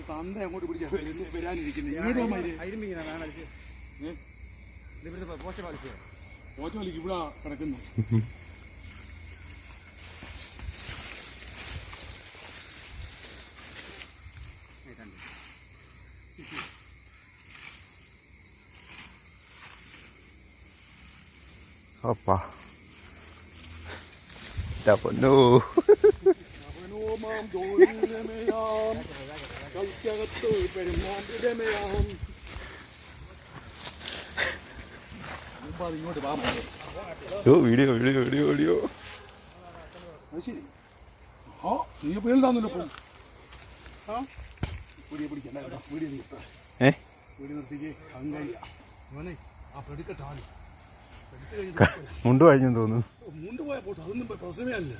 തന്ത അങ്ങോട്ട് പിടിക്കാൻ വരാനിരിക്കുന്നത് പോച്ച വലിക്ക് ഇവിടെ കിടക്കുന്നു. Apa? Dapat no. Yo, video. നീ പേരുതാന്നല്ലോ ഇപ്പം. വീഡിയോ പിടിക്കണ്ട, വീഡിയോ നിർത്തിക്ക്. അങ്ങനെ ആ പെടുക്കട്ടാണ് മുണ്ട് കഴിഞ്ഞെന്ന് തോന്നുന്നു. മുണ്ട് പോയാൽ പോട്ടെ, അതൊന്നും പ്രശ്നമേ അല്ല.